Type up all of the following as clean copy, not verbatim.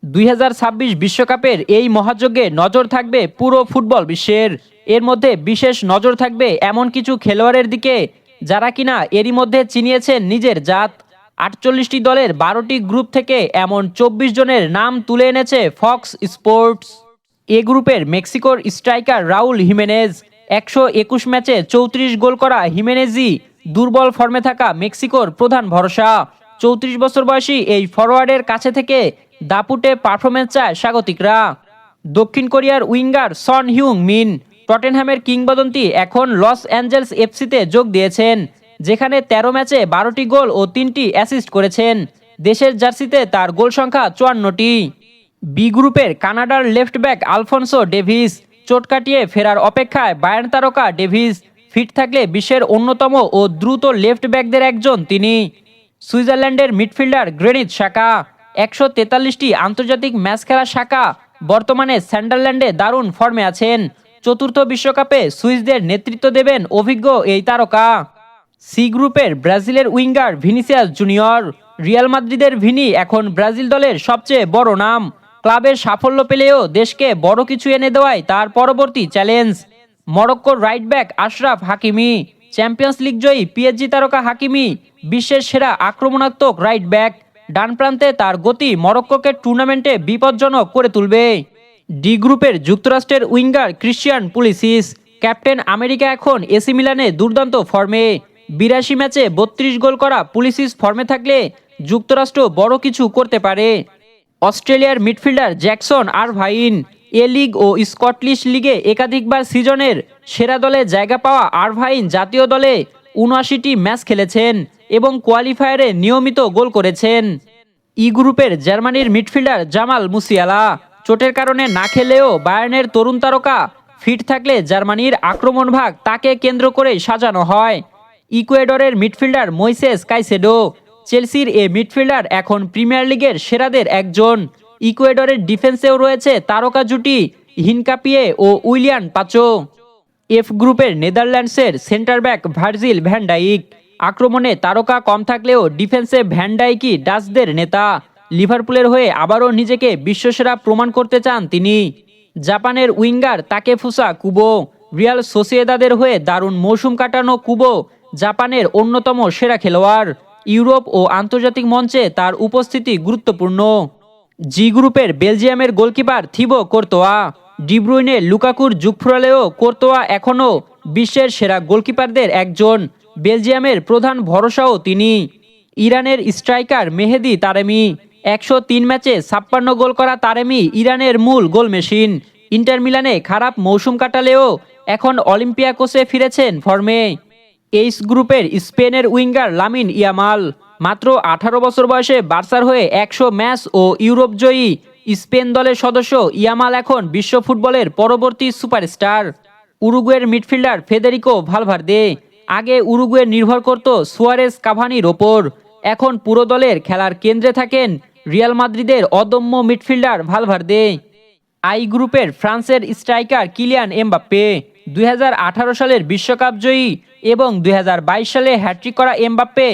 2026 বিশ্বকাপের এই মহাযজ্ঞে নজর থাকবে পুরো ফুটবল বিশ্বের। এর মধ্যে বিশেষ নজর থাকবে এমন কিছু খেলোয়াড়ের দিকে যারা কিনা এরই মধ্যে চিনিয়েছেন নিজের জাত। 48টি দলের 12টি গ্রুপ থেকে এমন 24 জনের নাম তুলে এনেছে ফক্স স্পোর্টস। এ গ্রুপের মেক্সিকোর স্ট্রাইকার রাউল হিমেনেজ, 121 ম্যাচে 34 গোল করা হিমেনেজই দুর্বল ফর্মে থাকা মেক্সিকোর প্রধান ভরসা। 34 বছর বয়সী এই ফরওয়ার্ডের কাছে থেকে দাপুটে পারফরমেন্স চায় স্বাগতিকরা। দক্ষিণ কোরিয়ার উইঙ্গার সন হিউং মিন, টটেনহ্যামের কিংবদন্তি, এখন লস অ্যাঞ্জেলস এফসিতে যোগ দিয়েছেন, যেখানে 13 ম্যাচে 12টি গোল ও 3টি অ্যাসিস্ট করেছেন। দেশের জার্সিতে তার গোল সংখ্যা 54টি। বি গ্রুপের কানাডার লেফট ব্যাক আলফোনসো ডেভিস, চোট কাটিয়ে ফেরার অপেক্ষায় বায়ার্ন তারকা ডেভিস ফিট থাকলে বিশ্বের অন্যতম ও দ্রুত লেফট ব্যাকদের একজন তিনি। সুইজারল্যান্ডের মিডফিল্ডার গ্রেনিথ শাকা, 143টি আন্তর্জাতিক ম্যাচ খেলা শাকা বর্তমানে সান্ডারল্যান্ডে দারুণ ফর্মে আছেন। চতুর্থ বিশ্বকাপে সুইসদের নেতৃত্ব দেবেন অভিজ্ঞ এই তারকা। সি গ্রুপের ব্রাজিলের উইঙ্গার ভিনিসিয়াস জুনিয়র, রিয়াল মাদ্রিদের ভিনি এখন ব্রাজিল দলের সবচেয়ে বড় নাম। ক্লাবের সাফল্য পেলেও দেশকে বড় কিছু এনে দেওয়াই তার পরবর্তী চ্যালেঞ্জ। মরক্কোর right back Achraf Hakimi, Champions League জয়ী পিএসজি তারকা হাকিমি বিশ্বের সেরা আক্রমণাত্মক রাইট ব্যাক। ডান প্রান্তে তার গতি মরক্কোকে টুর্নামেন্টে বিপজ্জনক করে তুলবে। ডি গ্রুপের যুক্তরাষ্ট্রের উইঙ্গার ক্রিশ্চিয়ান পুলিসিস, ক্যাপ্টেন আমেরিকা এখন এসি মিলানে দুর্দান্ত ফর্মে। 82 ম্যাচে 32 গোল করা পুলিসিস ফর্মে থাকলে যুক্তরাষ্ট্র বড় কিছু করতে পারে। অস্ট্রেলিয়ার মিডফিল্ডার জ্যাকসন আরভাইন, এ লিগ ও স্কটিশ লিগে একাধিকবার সিজনের সেরা দলে জায়গা পাওয়া আরভাইন জাতীয় দলে 79টি ম্যাচ খেলেছেন এবং কোয়ালিফায়ারে নিয়মিত গোল করেছেন। ই গ্রুপের জার্মানির মিডফিল্ডার জামাল মুসিয়ালা, চোটের কারণে না খেলেও বায়ার্নের তরুণ তারকা ফিট থাকলে জার্মানির আক্রমণ ভাগ তাকে কেন্দ্র করে সাজানো হয়। ইকুয়েডরের মিডফিল্ডার মইসেস কাইসেডো, চেলসির এ মিডফিল্ডার এখন প্রিমিয়ার লিগের সেরাদের একজন। ইকুয়েডরের ডিফেন্সেও রয়েছে তারকা জুটি হিনকাপিয়ে ও উইলিয়ান পাচো। এফ গ্রুপের নেদারল্যান্ডসের centre back Virgil van Dijk, আক্রমণে তারকা কম থাকলেও ডিফেন্সে ভ্যান ডাইকই ডাচদের নেতা। লিভারপুলের হয়ে আবারও নিজেকে বিশ্বসেরা প্রমাণ করতে চান তিনি। জাপানের উইঙ্গার তাকেফুসা কুবো, রিয়াল সোসিয়েদাদের হয়ে দারুণ মৌসুম কাটানো কুবো জাপানের অন্যতম সেরা খেলোয়াড়। ইউরোপ ও আন্তর্জাতিক মঞ্চে তার উপস্থিতি গুরুত্বপূর্ণ। জি গ্রুপের বেলজিয়ামের goalkeeper Thibaut Courtois, De Bruyne লুকাকুর যুগ ফুরালেও কোর্তোয়া এখনও বিশ্বের সেরা গোলকিপারদের একজন। বেলজিয়ামের প্রধান ভরসাও তিনি। ইরানের স্ট্রাইকার মেহেদি তারেমি, 103 ম্যাচে 56 গোল করা তারেমি ইরানের মূল গোল মেশিন। ইন্টার মিলানে খারাপ মৌসুম কাটালেও এখন অলিম্পিয়াকোসে ফিরেছেন ফর্মে। এইচ গ্রুপের স্পেনের উইঙ্গার লামিন ইয়ামাল, মাত্র 18 বছর বয়সে বার্সার হয়ে 100 ম্যাচ ও ইউরোপ জয়ী স্পেন দলের সদস্য ইয়ামাল এখন বিশ্ব ফুটবলের পরবর্তী সুপারস্টার। উরুগুয়ের মিডফিল্ডার ফেদেরিকো ভালভার্দে, আগে উরুগুয়ে নির্ভর করত সুয়ারেস কাভানির ওপর, এখন পুরো দলের খেলার কেন্দ্রে থাকেন রিয়াল মাদ্রিদের অদম্য মিডফিল্ডার ভালভার্দে। আই গ্রুপের ফ্রান্সের স্ট্রাইকার কিলিয়ান এমবাপ্পে, 2018 সালের বিশ্বকাপ জয়ী এবং 2022 সালে হ্যাট্রিক করা এমবাপ্পে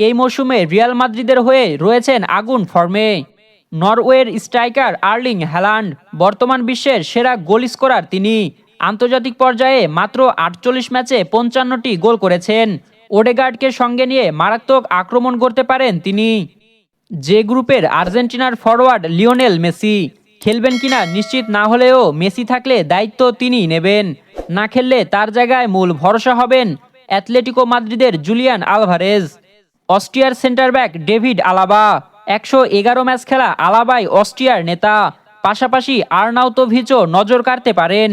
এই মৌসুমে রিয়াল মাদ্রিদের হয়ে রয়েছেন আগুন ফর্মে। নরওয়ের স্ট্রাইকার আর্লিং হ্যালান্ড, বর্তমান বিশ্বের সেরা গোল স্কোরার তিনি। আন্তর্জাতিক পর্যায়ে মাত্র 48 ম্যাচে 55টি গোল করেছেন। ওডেগার্ডকে সঙ্গে নিয়ে মারাত্মক আক্রমণ করতে পারেন তিনি। যে গ্রুপের আর্জেন্টিনার ফরওয়ার্ড লিওনেল মেসি, খেলবেন কিনা নিশ্চিত না হলেও মেসি থাকলে দায়িত্ব তিনিই নেবেন। না খেললে তার জায়গায় মূল ভরসা হবেন অ্যাটলেটিকো মাদ্রিদের জুলিয়ান আলভারেজ। অস্ট্রিয়ার centre back David Alaba, 111 match খেলা আলাবাই অস্ট্রিয়ার নেতা। পাশাপাশি আর্নাউতোভিচও নজর কাড়তে পারেন।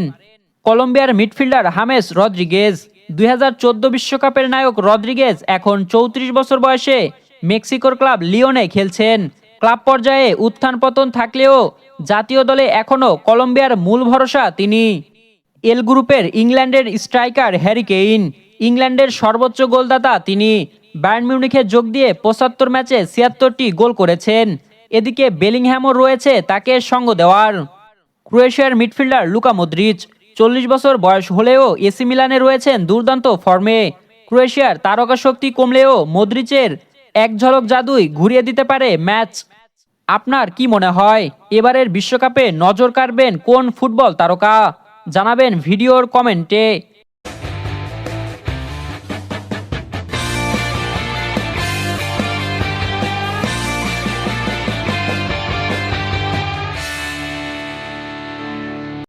কলম্বিয়ার মিডফিল্ডার হামেস রদ্রিগেজ, 2014 বিশ্বকাপের নায়ক রদ্রিগেজ এখন 34 বছর বয়সে মেক্সিকোর ক্লাব লিওনে খেলছেন। ক্লাব পর্যায়ে উত্থান পতন থাকলেও জাতীয় দলে এখনও কলম্বিয়ার মূল ভরসা তিনি। এল গ্রুপের ইংল্যান্ডের স্ট্রাইকার হ্যারি কেইন, ইংল্যান্ডের সর্বোচ্চ গোলদাতা তিনি। বায়ার্ন মিউনিখে যোগ দিয়ে 75 ম্যাচে 76টি গোল করেছেন। এদিকে বেলিংহ্যামও রয়েছে তাকে সঙ্গ দেওয়ার। ক্রোয়েশিয়ার মিডফিল্ডার লুকা মদ্রিচ, 40 বছর বয়স হলেও এসি মিলানে রয়েছেন দুর্দান্ত ফর্মে। ক্রোয়েশিয়ার তারকা শক্তি কমলেও মদ্রিচের এক ঝলক জাদুই ঘুরিয়ে দিতে পারে ম্যাচ। আপনার কি মনে হয় এবারের বিশ্বকাপে নজর কাড়বেন কোন ফুটবল তারকা? জানাবেন ভিডিওর কমেন্টে।